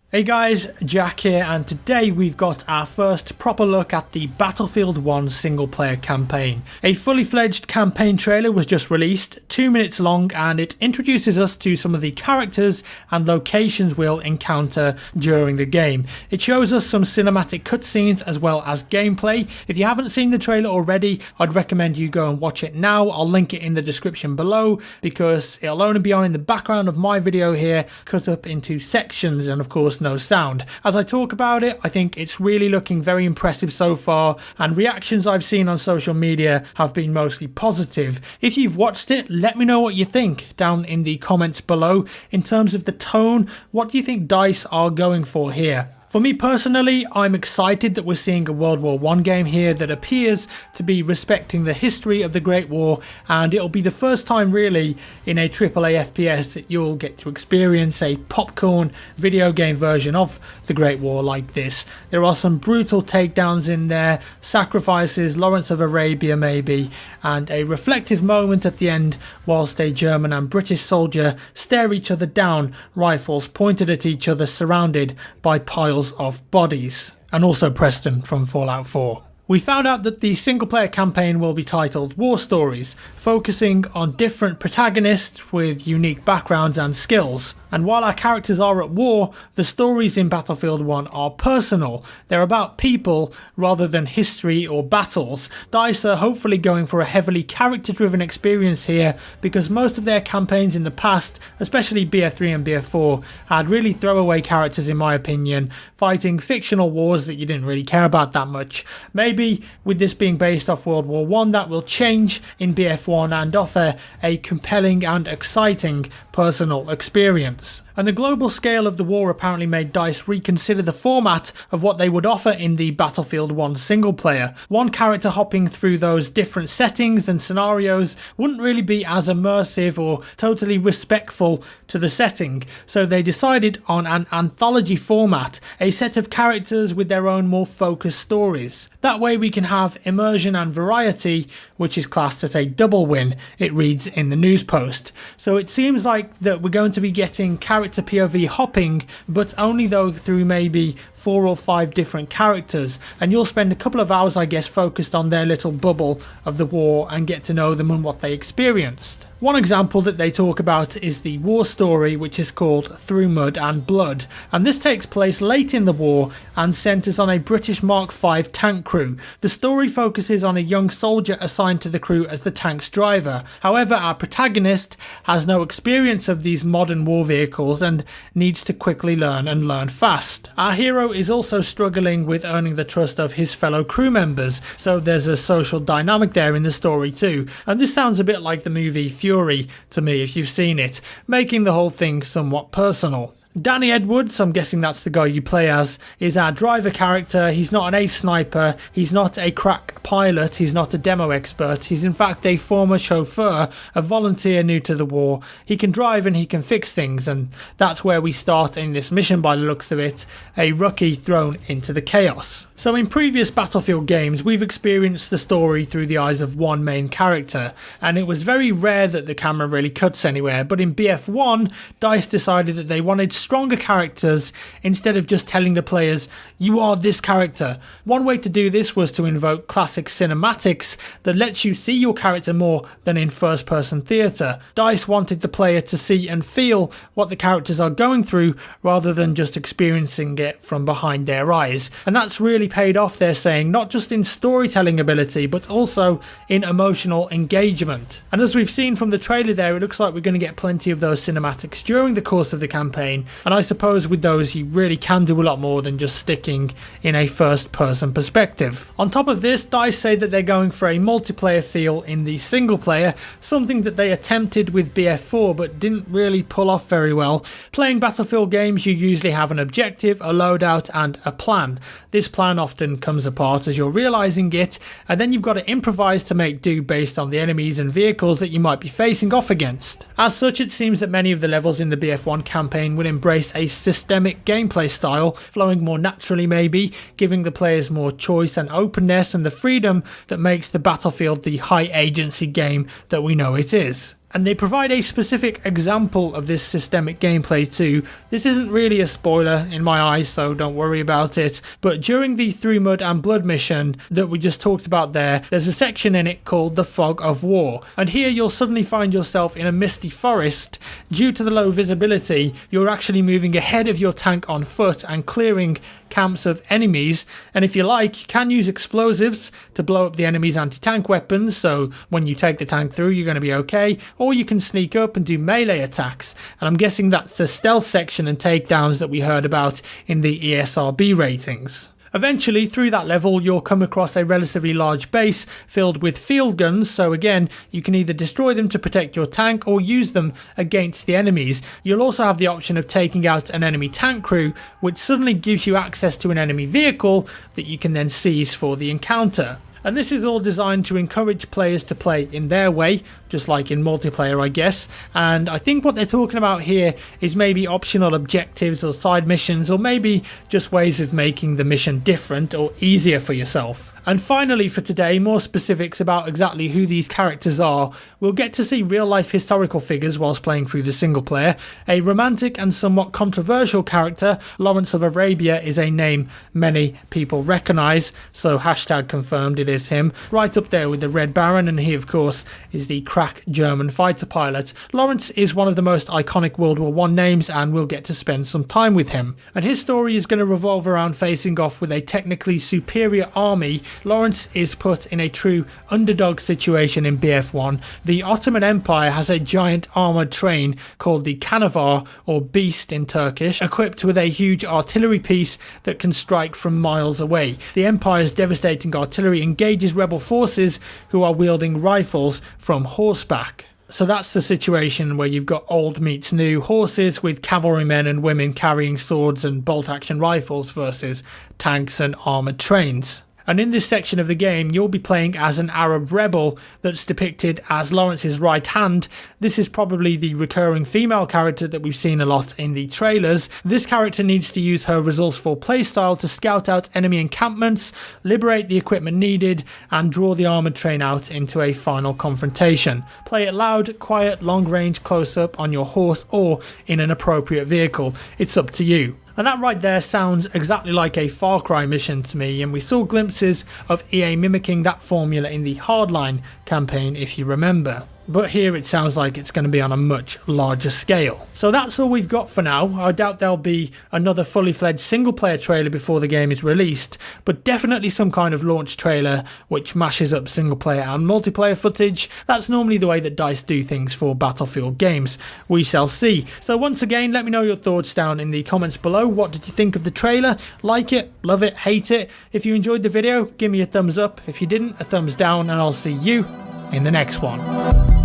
Hey guys, Jack here, and today we've got our first proper look at the Battlefield 1 single player campaign. A fully fledged campaign trailer was just released, 2 minutes long, and it introduces us to some of the characters and locations we'll encounter during the game. It shows us some cinematic cutscenes as well as gameplay. If you haven't seen the trailer already, I'd recommend you go and watch it now. I'll link it in the description below because it'll only be on in the background of my video here, cut up into sections, and of course no sound. As I talk about it, I think it's really looking very impressive so far, and reactions I've seen on social media have been mostly positive. If you've watched it, let me know what you think down in the comments below. In terms of the tone, what do you think DICE are going for here? For me personally, I'm excited that we're seeing a World War I game here that appears to be respecting the history of the Great War, and it'll be the first time really in a AAA FPS that you'll get to experience a popcorn video game version of the Great War like this. There are some brutal takedowns in there, sacrifices, Lawrence of Arabia maybe, and a reflective moment at the end whilst a German and British soldier stare each other down, rifles pointed at each other, surrounded by piles of bodies. And also Preston from Fallout 4. We found out that the single player campaign will be titled War Stories, focusing on different protagonists with unique backgrounds and skills. And while our characters are at war, the stories in Battlefield 1 are personal. They're about people rather than history or battles. DICE are hopefully going for a heavily character-driven experience here, because most of their campaigns in the past, especially BF3 and BF4, had really throwaway characters in my opinion, fighting fictional wars that you didn't really care about that much. Maybe with this being based off World War I, that will change in BF1 and offer a compelling and exciting personal experience. And the global scale of the war apparently made DICE reconsider the format of what they would offer in the Battlefield 1 single player. One character hopping through those different settings and scenarios wouldn't really be as immersive or totally respectful to the setting, so they decided on an anthology format, a set of characters with their own more focused stories. That way we can have immersion and variety, which is classed as a double win, it reads in the news post. So it seems like that we're going to be getting character POV hopping, but only though through maybe 4 or 5 different characters, and you'll spend a couple of hours I guess focused on their little bubble of the war and get to know them and what they experienced. One example that they talk about is the war story, which is called Through Mud and Blood, and this takes place late in the war and centres on a British Mark V tank crew. The story focuses on a young soldier assigned to the crew as the tank's driver. However, our protagonist has no experience of these modern war vehicles and needs to quickly learn and learn fast. Our hero is also struggling with earning the trust of his fellow crew members, so there's a social dynamic there in the story too. And this sounds a bit like the movie Fury to me if you've seen it, making the whole thing somewhat personal. Danny Edwards, I'm guessing that's the guy you play as, is our driver character. He's not an ace sniper, he's not a crack pilot, he's not a demo expert, he's in fact a former chauffeur, a volunteer new to the war. He can drive and he can fix things, and that's where we start in this mission by the looks of it, a rookie thrown into the chaos. So in previous Battlefield games we've experienced the story through the eyes of one main character, and it was very rare that the camera really cuts anywhere, but in BF1 DICE decided that they wanted stronger characters instead of just telling the players, you are this character. One way to do this was to invoke classic cinematics that lets you see your character more than in first person theatre. DICE wanted the player to see and feel what the characters are going through rather than just experiencing it from behind their eyes, and that's really paid off, they're saying, not just in storytelling ability but also in emotional engagement. And as we've seen from the trailer there, it looks like we're going to get plenty of those cinematics during the course of the campaign, and I suppose with those you really can do a lot more than just sticking in a first person perspective. On top of this, DICE say that they're going for a multiplayer feel in the single player, something that they attempted with BF4 but didn't really pull off very well. Playing Battlefield games you usually have an objective, a loadout and a plan. This plan often comes apart as you're realising it, and then you've got to improvise to make do based on the enemies and vehicles that you might be facing off against. As such, it seems that many of the levels in the BF1 campaign will embrace a systemic gameplay style, flowing more naturally maybe, giving the players more choice and openness and the freedom that makes the Battlefield the high agency game that we know it is. And they provide a specific example of this systemic gameplay too. This isn't really a spoiler in my eyes, so don't worry about it. But during the Through Mud and Blood mission that we just talked about there's a section in it called the Fog of War. And here you'll suddenly find yourself in a misty forest. Due to the low visibility, you're actually moving ahead of your tank on foot and clearing camps of enemies, and if you like, you can use explosives to blow up the enemy's anti-tank weapons, so when you take the tank through you're going to be okay, or you can sneak up and do melee attacks, and I'm guessing that's the stealth section and takedowns that we heard about in the ESRB ratings. Eventually, through that level, you'll come across a relatively large base filled with field guns, so again, you can either destroy them to protect your tank or use them against the enemies. You'll also have the option of taking out an enemy tank crew, which suddenly gives you access to an enemy vehicle that you can then seize for the encounter. And this is all designed to encourage players to play in their way, just like in multiplayer, I guess. And I think what they're talking about here is maybe optional objectives or side missions, or maybe just ways of making the mission different or easier for yourself. And finally for today, more specifics about exactly who these characters are. We'll get to see real life historical figures whilst playing through the single player. A romantic and somewhat controversial character, Lawrence of Arabia, is a name many people recognise, so hashtag confirmed it is him. Right up there with the Red Baron, and he of course is the crack German fighter pilot. Lawrence is one of the most iconic World War I names, and we'll get to spend some time with him. And his story is going to revolve around facing off with a technically superior army. Lawrence is put in a true underdog situation in BF1. The Ottoman Empire has a giant armoured train called the Canavar, or Beast in Turkish, equipped with a huge artillery piece that can strike from miles away. The Empire's devastating artillery engages rebel forces who are wielding rifles from horseback. So that's the situation where you've got old meets new, horses with cavalrymen and women carrying swords and bolt-action rifles versus tanks and armoured trains. And in this section of the game, you'll be playing as an Arab rebel that's depicted as Lawrence's right hand. This is probably the recurring female character that we've seen a lot in the trailers. This character needs to use her resourceful playstyle to scout out enemy encampments, liberate the equipment needed, and draw the armoured train out into a final confrontation. Play it loud, quiet, long range, close up, on your horse, or in an appropriate vehicle. It's up to you. And that right there sounds exactly like a Far Cry mission to me, and we saw glimpses of EA mimicking that formula in the Hardline campaign, if you remember. But here it sounds like it's going to be on a much larger scale. So that's all we've got for now. I doubt there'll be another fully fledged single player trailer before the game is released, but definitely some kind of launch trailer which mashes up single player and multiplayer footage. That's normally the way that DICE do things for Battlefield games. We shall see. So once again, let me know your thoughts down in the comments below. What did you think of the trailer? Like it, love it, hate it? If you enjoyed the video, give me a thumbs up. If you didn't, a thumbs down, and I'll see you in the next one.